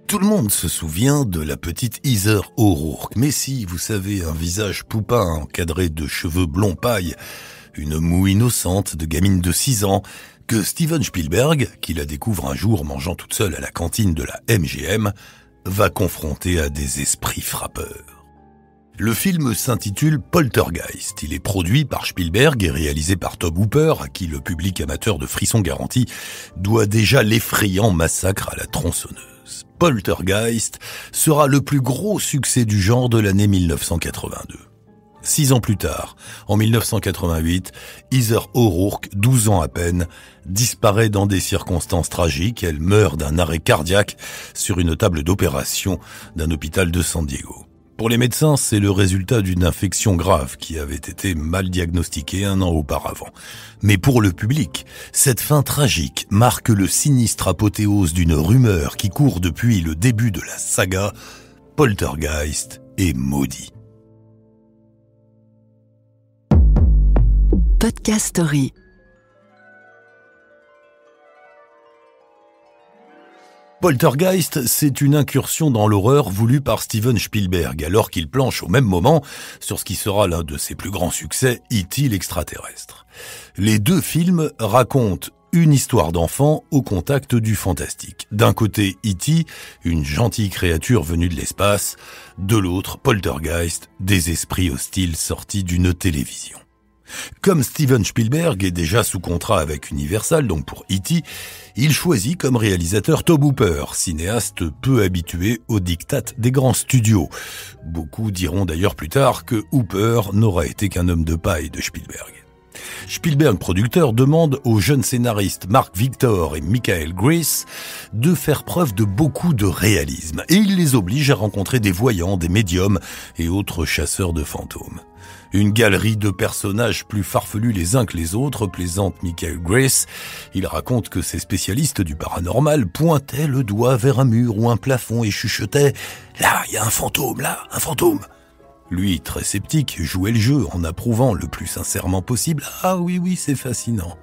Tout le monde se souvient de la petite Heather O'Rourke, mais si, vous savez, un visage poupin encadré de cheveux blond paille, une moue innocente de gamine de 6 ans, que Steven Spielberg, qui la découvre un jour mangeant toute seule à la cantine de la MGM, va confronter à des esprits frappeurs. Le film s'intitule Poltergeist. Il est produit par Spielberg et réalisé par Tobe Hooper, à qui le public amateur de frissons garantis doit déjà l'effrayant massacre à la tronçonneuse. Poltergeist sera le plus gros succès du genre de l'année 1982. 6 ans plus tard, en 1988, Heather O'Rourke, 12 ans à peine, disparaît dans des circonstances tragiques. Elle meurt d'un arrêt cardiaque sur une table d'opération d'un hôpital de San Diego. Pour les médecins, c'est le résultat d'une infection grave qui avait été mal diagnostiquée 1 an auparavant. Mais pour le public, cette fin tragique marque le sinistre apothéose d'une rumeur qui court depuis le début de la saga. Poltergeist est maudit. Podcast Story. Poltergeist, c'est une incursion dans l'horreur voulue par Steven Spielberg, alors qu'il planche au même moment sur ce qui sera l'un de ses plus grands succès, E.T. l'extraterrestre. Les deux films racontent une histoire d'enfant au contact du fantastique. D'un côté, E.T., une gentille créature venue de l'espace, de l'autre, Poltergeist, des esprits hostiles sortis d'une télévision. Comme Steven Spielberg est déjà sous contrat avec Universal, donc pour E.T., il choisit comme réalisateur Tobe Hooper, cinéaste peu habitué aux diktats des grands studios. Beaucoup diront d'ailleurs plus tard que Hooper n'aura été qu'un homme de paille de Spielberg. Spielberg, producteur, demande aux jeunes scénaristes Mark Victor et Michael Gris de faire preuve de beaucoup de réalisme, et il les oblige à rencontrer des voyants, des médiums et autres chasseurs de fantômes. Une galerie de personnages plus farfelus les uns que les autres, plaisante Michael Gris. Il raconte que ces spécialistes du paranormal pointaient le doigt vers un mur ou un plafond et chuchotaient « Là, il y a un fantôme, là, un fantôme !» Lui, très sceptique, jouait le jeu en approuvant le plus sincèrement possible « Ah oui, c'est fascinant !»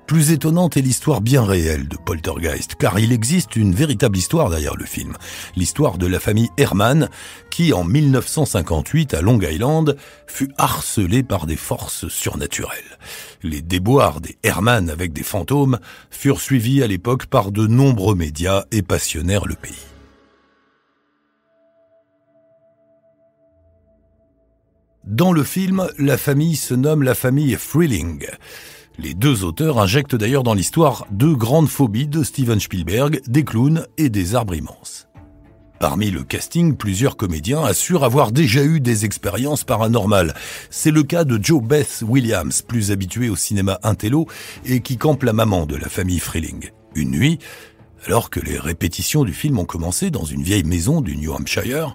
Plus étonnante est l'histoire bien réelle de Poltergeist, car il existe une véritable histoire derrière le film. L'histoire de la famille Herman, qui en 1958, à Long Island, fut harcelée par des forces surnaturelles. Les déboires des Herman avec des fantômes furent suivis à l'époque par de nombreux médias et passionnèrent le pays. Dans le film, la famille se nomme la famille Freeling. Les deux auteurs injectent d'ailleurs dans l'histoire 2 grandes phobies de Steven Spielberg, des clowns et des arbres immenses. Parmi le casting, plusieurs comédiens assurent avoir déjà eu des expériences paranormales. C'est le cas de Jo Beth Williams, plus habituée au cinéma intello et qui campe la maman de la famille Freeling. Une nuit, alors que les répétitions du film ont commencé dans une vieille maison du New Hampshire,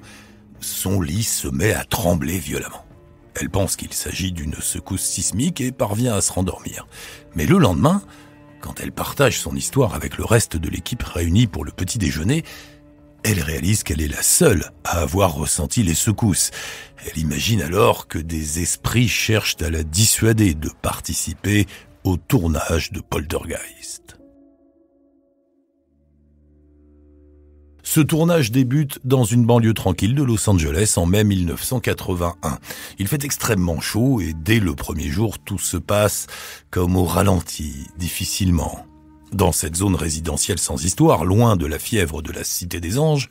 son lit se met à trembler violemment. Elle pense qu'il s'agit d'une secousse sismique et parvient à se rendormir. Mais le lendemain, quand elle partage son histoire avec le reste de l'équipe réunie pour le petit déjeuner, elle réalise qu'elle est la seule à avoir ressenti les secousses. Elle imagine alors que des esprits cherchent à la dissuader de participer au tournage de Poltergeist. Ce tournage débute dans une banlieue tranquille de Los Angeles en mai 1981. Il fait extrêmement chaud et dès le premier jour, tout se passe comme au ralenti, difficilement. Dans cette zone résidentielle sans histoire, loin de la fièvre de la Cité des Anges,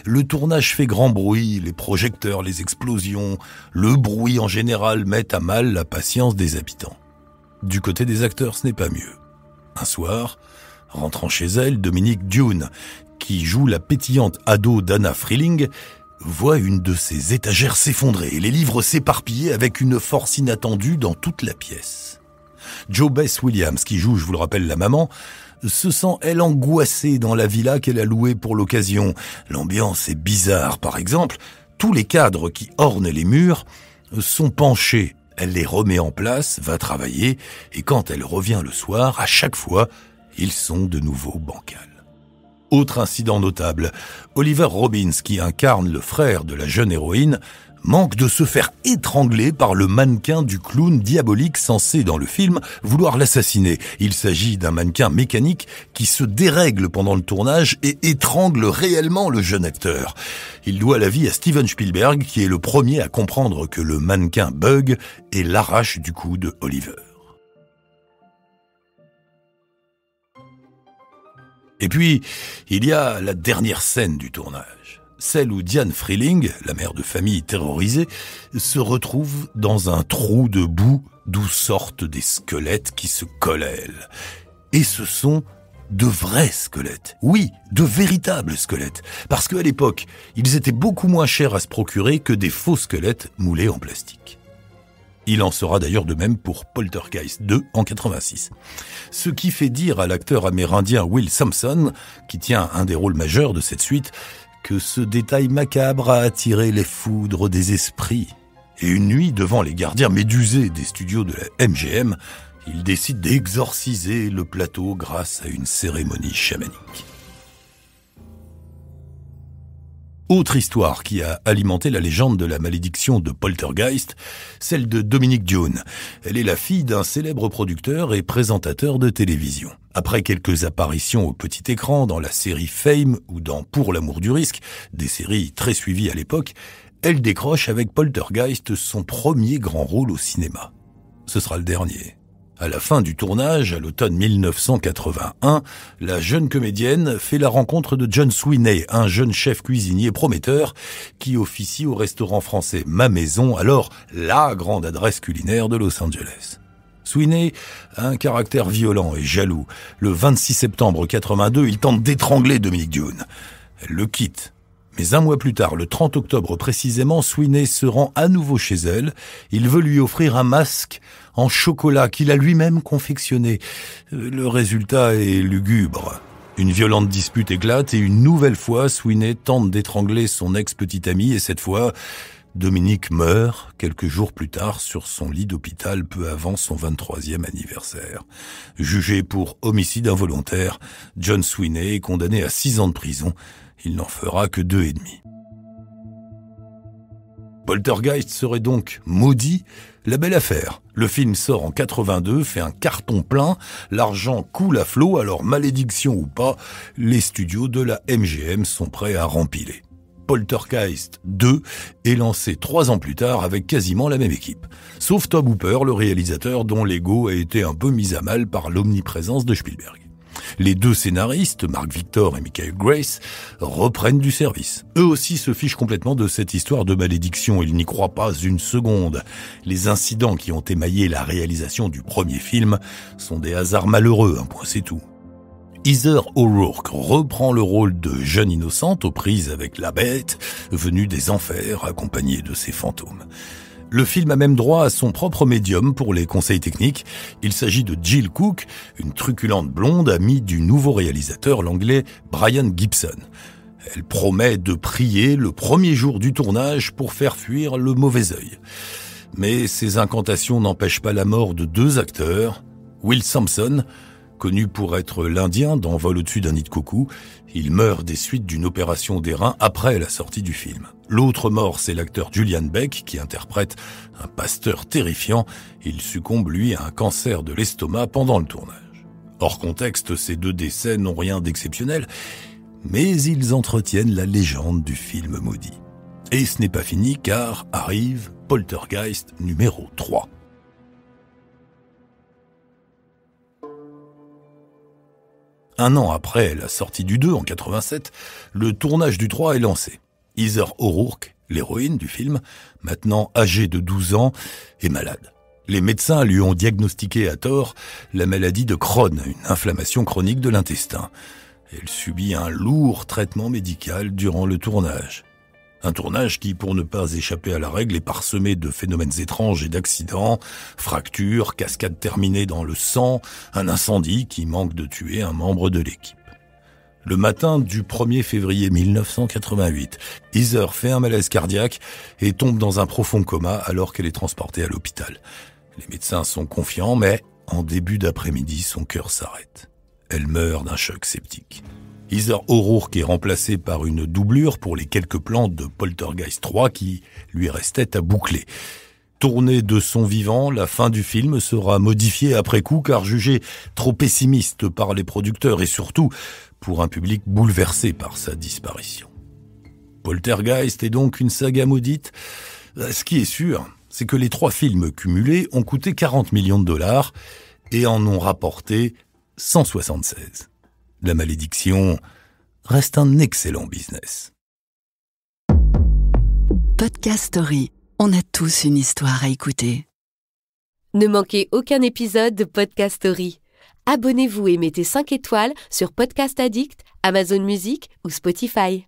le tournage fait grand bruit, les projecteurs, les explosions, le bruit en général mettent à mal la patience des habitants. Du côté des acteurs, ce n'est pas mieux. Un soir, rentrant chez elle, Dominique Dune, qui joue la pétillante ado d'Anna Freeling, voit une de ses étagères s'effondrer et les livres s'éparpiller avec une force inattendue dans toute la pièce. Jo Beth Williams, qui joue, je vous le rappelle, la maman, se sent, elle, angoissée dans la villa qu'elle a louée pour l'occasion. L'ambiance est bizarre. Par exemple, tous les cadres qui ornent les murs sont penchés. Elle les remet en place, va travailler, et quand elle revient le soir, à chaque fois, ils sont de nouveau bancals. Autre incident notable, Oliver Robbins, qui incarne le frère de la jeune héroïne, manque de se faire étrangler par le mannequin du clown diabolique censé dans le film vouloir l'assassiner. Il s'agit d'un mannequin mécanique qui se dérègle pendant le tournage et étrangle réellement le jeune acteur. Il doit la vie à Steven Spielberg qui est le premier à comprendre que le mannequin bug et l'arrache du cou de Oliver. Et puis, il y a la dernière scène du tournage. Celle où Diane Freeling, la mère de famille terrorisée, se retrouve dans un trou de boue d'où sortent des squelettes qui se collent à elle. Et ce sont de vrais squelettes. Oui, de véritables squelettes. Parce qu'à l'époque, ils étaient beaucoup moins chers à se procurer que des faux squelettes moulés en plastique. Il en sera d'ailleurs de même pour Poltergeist 2 en 86. Ce qui fait dire à l'acteur amérindien Will Sampson, qui tient un des rôles majeurs de cette suite, que ce détail macabre a attiré les foudres des esprits. Et une nuit, devant les gardiens médusés des studios de la MGM, il décide d'exorciser le plateau grâce à une cérémonie chamanique. Autre histoire qui a alimenté la légende de la malédiction de Poltergeist, celle de Dominique Dune. Elle est la fille d'un célèbre producteur et présentateur de télévision. Après quelques apparitions au petit écran dans la série Fame ou dans Pour l'amour du risque, des séries très suivies à l'époque, elle décroche avec Poltergeist son premier grand rôle au cinéma. Ce sera le dernier. À la fin du tournage, à l'automne 1981, la jeune comédienne fait la rencontre de John Sweeney, un jeune chef cuisinier prometteur qui officie au restaurant français Ma Maison, alors la grande adresse culinaire de Los Angeles. Sweeney a un caractère violent et jaloux. Le 26 septembre 82, il tente d'étrangler Dominique Dune. Elle le quitte. Mais un mois plus tard, le 30 octobre précisément, Sweeney se rend à nouveau chez elle. Il veut lui offrir un masque en chocolat qu'il a lui-même confectionné. Le résultat est lugubre. Une violente dispute éclate et une nouvelle fois, Sweeney tente d'étrangler son ex-petite amie et cette fois, Dominique meurt quelques jours plus tard sur son lit d'hôpital peu avant son 23e anniversaire. Jugé pour homicide involontaire, John Sweeney est condamné à 6 ans de prison. Il n'en fera que 2,5. Poltergeist serait donc maudit. La belle affaire. Le film sort en 82, fait un carton plein, l'argent coule à flot, alors malédiction ou pas, les studios de la MGM sont prêts à rempiler. Poltergeist 2 est lancé 3 ans plus tard avec quasiment la même équipe. Sauf Tobe Hooper, le réalisateur dont l'ego a été un peu mis à mal par l'omniprésence de Spielberg. Les 2 scénaristes, Mark Victor et Michael Grace, reprennent du service. Eux aussi se fichent complètement de cette histoire de malédiction, ils n'y croient pas une seconde. Les incidents qui ont émaillé la réalisation du premier film sont des hasards malheureux, un point c'est tout. Heather O'Rourke reprend le rôle de jeune innocente aux prises avec la bête, venue des enfers accompagnée de ses fantômes. Le film a même droit à son propre médium pour les conseils techniques. Il s'agit de Jill Cook, une truculente blonde amie du nouveau réalisateur, l'anglais Brian Gibson. Elle promet de prier le premier jour du tournage pour faire fuir le mauvais œil. Mais ces incantations n'empêchent pas la mort de 2 acteurs. Will Sampson, connu pour être l'Indien dans Vol au-dessus d'un nid de coucou, il meurt des suites d'une opération des reins après la sortie du film. L'autre mort, c'est l'acteur Julian Beck, qui interprète un pasteur terrifiant. Il succombe, lui, à un cancer de l'estomac pendant le tournage. Hors contexte, ces 2 décès n'ont rien d'exceptionnel, mais ils entretiennent la légende du film maudit. Et ce n'est pas fini, car arrive Poltergeist numéro 3. Un an après la sortie du 2 en 87, le tournage du 3 est lancé. Heather O'Rourke, l'héroïne du film, maintenant âgée de 12 ans, est malade. Les médecins lui ont diagnostiqué à tort la maladie de Crohn, une inflammation chronique de l'intestin. Elle subit un lourd traitement médical durant le tournage. Un tournage qui, pour ne pas échapper à la règle, est parsemé de phénomènes étranges et d'accidents, fractures, cascades terminées dans le sang, un incendie qui manque de tuer un membre de l'équipe. Le matin du 1er février 1988, Heather fait un malaise cardiaque et tombe dans un profond coma alors qu'elle est transportée à l'hôpital. Les médecins sont confiants, mais en début d'après-midi, son cœur s'arrête. Elle meurt d'un choc septique. Heather O'Rourke est remplacée par une doublure pour les quelques plans de Poltergeist 3 qui lui restaient à boucler. Tournée de son vivant, la fin du film sera modifiée après coup car jugée trop pessimiste par les producteurs et surtout pour un public bouleversé par sa disparition. Poltergeist est donc une saga maudite. Ce qui est sûr, c'est que les 3 films cumulés ont coûté 40 millions de dollars et en ont rapporté 176. La malédiction reste un excellent business. Podcast Story. On a tous une histoire à écouter. Ne manquez aucun épisode de Podcast Story. Abonnez-vous et mettez 5 étoiles sur Podcast Addict, Amazon Music ou Spotify.